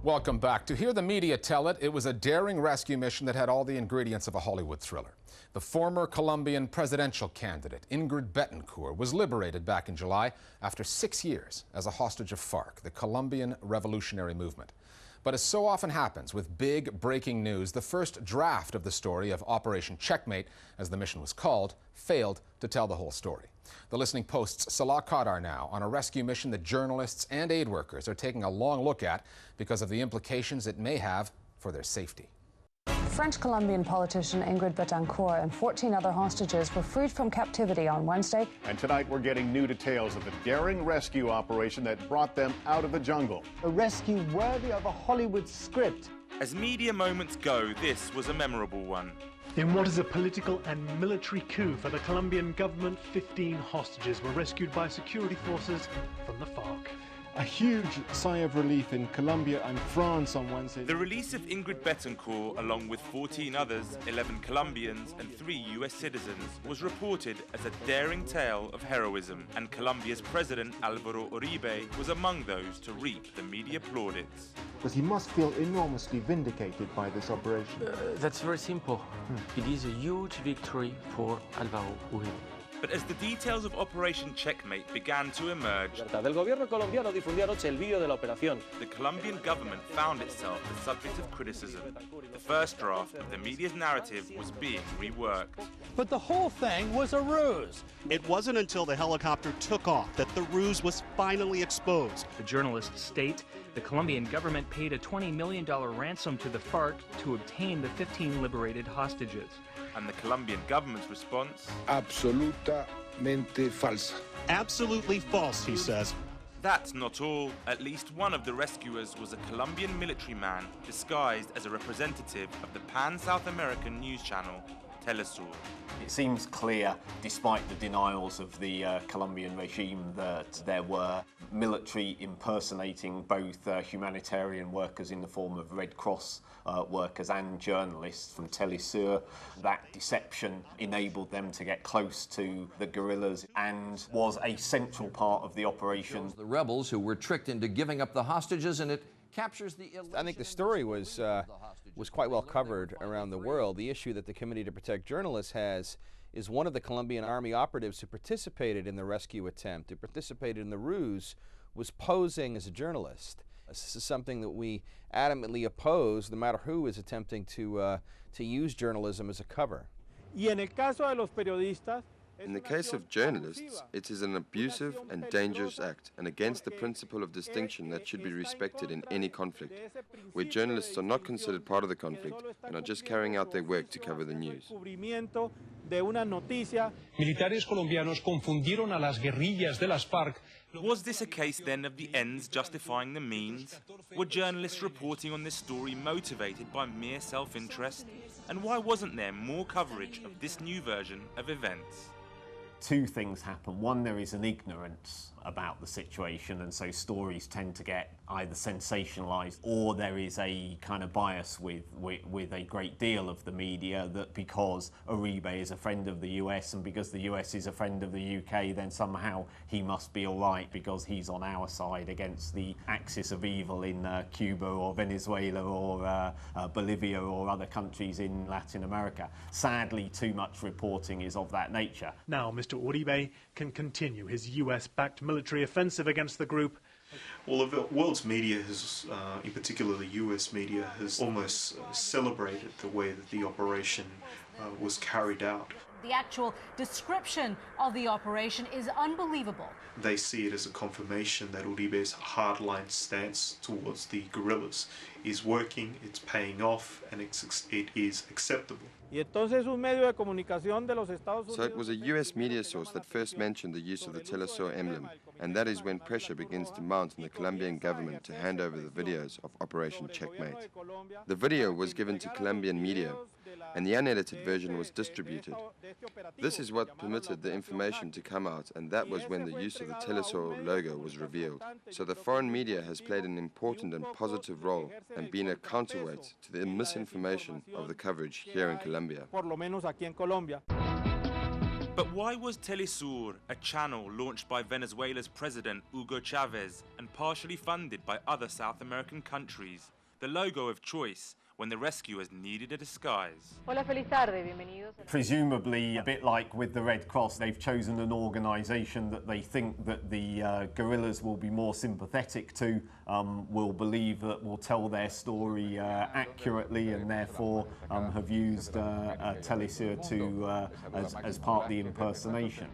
Welcome back. To hear the media tell it, it was a daring rescue mission that had all the ingredients of a Hollywood thriller. The former Colombian presidential candidate, Ingrid Betancourt, was liberated back in July after 6 years as a hostage of FARC, the Colombian Revolutionary Movement. But as so often happens with big breaking news, the first draft of the story of Operation Checkmate, as the mission was called, failed to tell the whole story. The Listening Post's Salah Qadar now on a rescue mission that journalists and aid workers are taking a long look at because of the implications it may have for their safety. French-Colombian politician Ingrid Betancourt and 14 other hostages were freed from captivity on Wednesday. And tonight we're getting new details of the daring rescue operation that brought them out of the jungle. A rescue worthy of a Hollywood script. As media moments go, this was a memorable one. In what is a political and military coup for the Colombian government, 15 hostages were rescued by security forces from the FARC. A huge sigh of relief in Colombia and France on Wednesday. The release of Ingrid Betancourt, along with 14 others, 11 Colombians and 3 US citizens, was reported as a daring tale of heroism, and Colombia's president Álvaro Uribe was among those to reap the media plaudits. Because he must feel enormously vindicated by this operation. That's very simple. It is a huge victory for Álvaro Uribe. But as the details of Operation Checkmate began to emerge, the Colombian government found itself the subject of criticism. The first draft of the media's narrative was being reworked. But the whole thing was a ruse. It wasn't until the helicopter took off that the ruse was finally exposed. The journalists state the Colombian government paid a $20 million ransom to the FARC to obtain the 15 liberated hostages. And the Colombian government's response? Absolutamente falsa. Absolutely false, he says. That's not all. At least one of the rescuers was a Colombian military man disguised as a representative of the pan-South American news channel, Telesur. It seems clear, despite the denials of the Colombian regime, that there were military impersonating both humanitarian workers in the form of Red Cross workers and journalists from Telesur. That deception enabled them to get close to the guerrillas and was a central part of the operation. The rebels who were tricked into giving up the hostages, and it captures the... I think the story was quite well covered around the world. The issue that the Committee to Protect Journalists has is one of the Colombian army operatives who participated in the rescue attempt, who participated in the ruse, was posing as a journalist. This is something that we adamantly oppose, no matter who is attempting to use journalism as a cover. In the case of journalists, it is an abusive and dangerous act, and against the principle of distinction that should be respected in any conflict, where journalists are not considered part of the conflict and are just carrying out their work to cover the news. Militares colombianos confundieron a las guerrillas de las FARC. Was this a case then of the ends justifying the means? Were journalists reporting on this story motivated by mere self-interest? And why wasn't there more coverage of this new version of events? Two things happen. One, there is an ignorance about the situation, and so stories tend to get either sensationalized, or there is a kind of bias with a great deal of the media that because Uribe is a friend of the US and because the US is a friend of the UK, then somehow he must be all right because he's on our side against the axis of evil in Cuba or Venezuela or Bolivia or other countries in Latin America. Sadly, too much reporting is of that nature. Now Mr. Uribe can continue his US-backed military offensive against the group. Well, the world's media has, in particular the US media, has almost celebrated the way that the operation was carried out. The actual description of the operation is unbelievable. They see it as a confirmation that Uribe's hardline stance towards the guerrillas is working, it's paying off, and it is acceptable. So it was a US media source that first mentioned the use of the Telesur emblem, and that is when pressure begins to mount on the Colombian government to hand over the videos of Operation Checkmate. The video was given to Colombian media, and the unedited version was distributed. This is what permitted the information to come out, and that was when the use of the Telesur logo was revealed. So the foreign media has played an important and positive role and been a counterweight to the misinformation of the coverage here in Colombia. But why was Telesur, a channel launched by Venezuela's president Hugo Chavez and partially funded by other South American countries, the logo of choice when the rescuers needed a disguise? Hola, feliz tarde, bienvenidos. Presumably, a bit like with the Red Cross, they've chosen an organisation that they think that the guerrillas will be more sympathetic to, will believe that will tell their story accurately, and therefore have used Telesur to as part of the impersonation.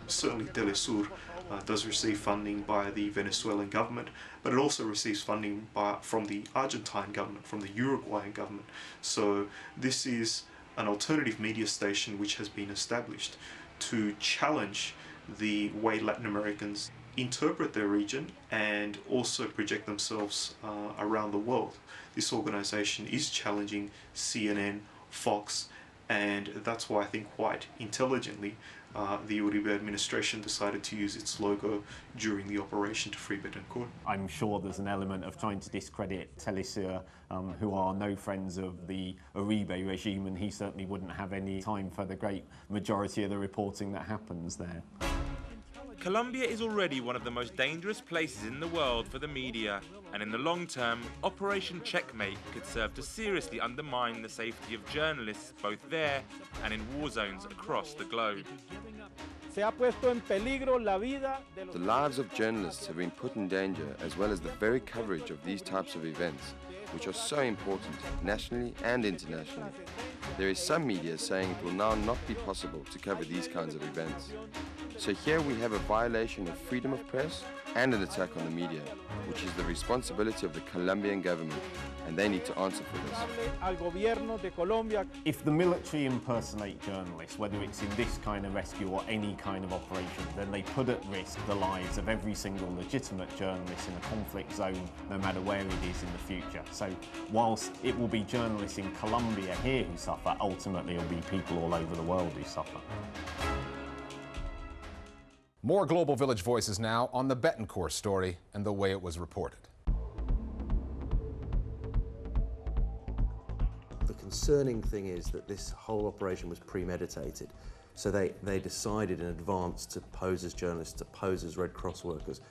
Certainly Telesur does receive funding by the Venezuelan government, but it also receives funding from the Argentine government, from the Uruguayan government. So this is an alternative media station which has been established to challenge the way Latin Americans interpret their region and also project themselves around the world. This organization is challenging CNN, Fox, and that's why I think quite intelligently the Uribe administration decided to use its logo during the operation to free Betancourt. I'm sure there's an element of trying to discredit Telesur, who are no friends of the Uribe regime, and he certainly wouldn't have any time for the great majority of the reporting that happens there. Colombia is already one of the most dangerous places in the world for the media, and in the long term, Operation Checkmate could serve to seriously undermine the safety of journalists both there and in war zones across the globe. The lives of journalists have been put in danger, as well as the very coverage of these types of events, which are so important nationally and internationally. There is some media saying it will now not be possible to cover these kinds of events. So here we have a violation of freedom of press and an attack on the media, which is the responsibility of the Colombian government, and they need to answer for this. If the military impersonate journalists, whether it's in this kind of rescue or any kind of operation, then they put at risk the lives of every single legitimate journalist in a conflict zone, no matter where it is in the future. So whilst it will be journalists in Colombia here who suffer, ultimately it will be people all over the world who suffer. More Global Village voices now on the Betancourt story and the way it was reported. The concerning thing is that this whole operation was premeditated. So they decided in advance to pose as journalists, to pose as Red Cross workers.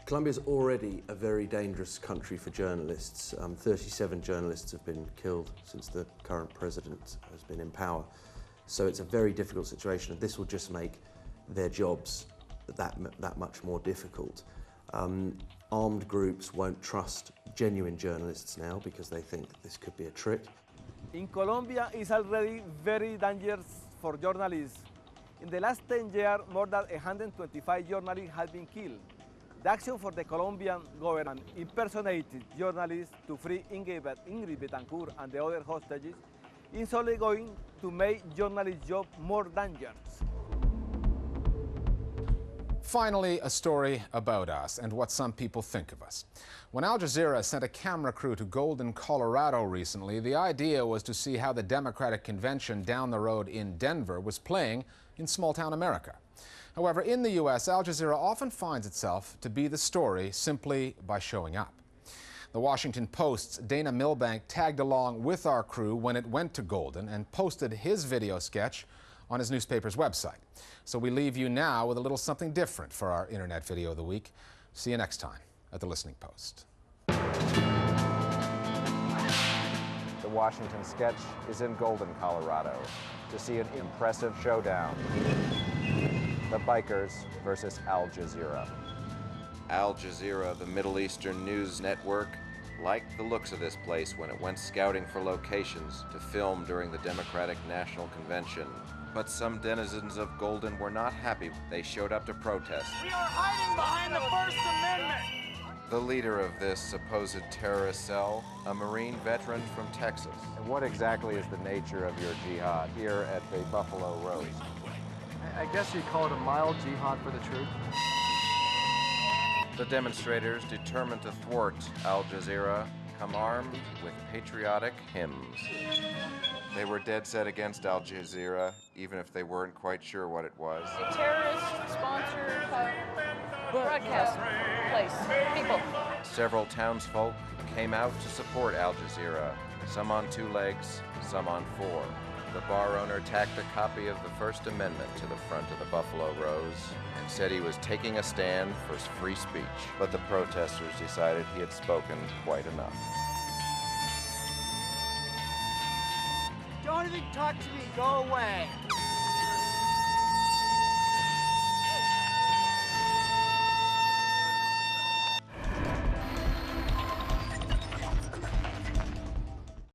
Colombia is already a very dangerous country for journalists. 37 journalists have been killed since the current president has been in power. So it's a very difficult situation, and this will just make their jobs that much more difficult. Armed groups won't trust genuine journalists now because they think this could be a trick. In Colombia, it's already very dangerous for journalists. In the last 10 years, more than 125 journalists have been killed. The action for the Colombian government impersonated journalists to free Ingrid Betancourt and the other hostages is only going to make journalists' job more dangerous. Finally, a story about us and what some people think of us. When Al Jazeera sent a camera crew to Golden, Colorado recently, the idea was to see how the Democratic convention down the road in Denver was playing in small-town America. However, in the U.S., Al Jazeera often finds itself to be the story simply by showing up. The Washington Post's Dana Milbank tagged along with our crew when it went to Golden and posted his video sketch on his newspaper's website. So we leave you now with a little something different for our Internet Video of the Week. See you next time at the Listening Post. The Washington sketch is in Golden, Colorado, to see an impressive showdown. The bikers versus Al Jazeera. Al Jazeera, the Middle Eastern news network, liked the looks of this place when it went scouting for locations to film during the Democratic National Convention. But some denizens of Golden were not happy. They showed up to protest. We are hiding behind the First Amendment! The leader of this supposed terrorist cell, a Marine veteran from Texas. And what exactly is the nature of your jihad here at the Buffalo Road? I guess you'd call it a mild jihad for the truth. The demonstrators, determined to thwart Al Jazeera, come armed with patriotic hymns. They were dead set against Al Jazeera, even if they weren't quite sure what it was. A terrorist-sponsored broadcast place, people. Several townsfolk came out to support Al Jazeera, some on 2 legs, some on 4. The bar owner tacked a copy of the First Amendment to the front of the Buffalo Rose and said he was taking a stand for free speech. But the protesters decided he had spoken quite enough. Don't even talk to me, go away.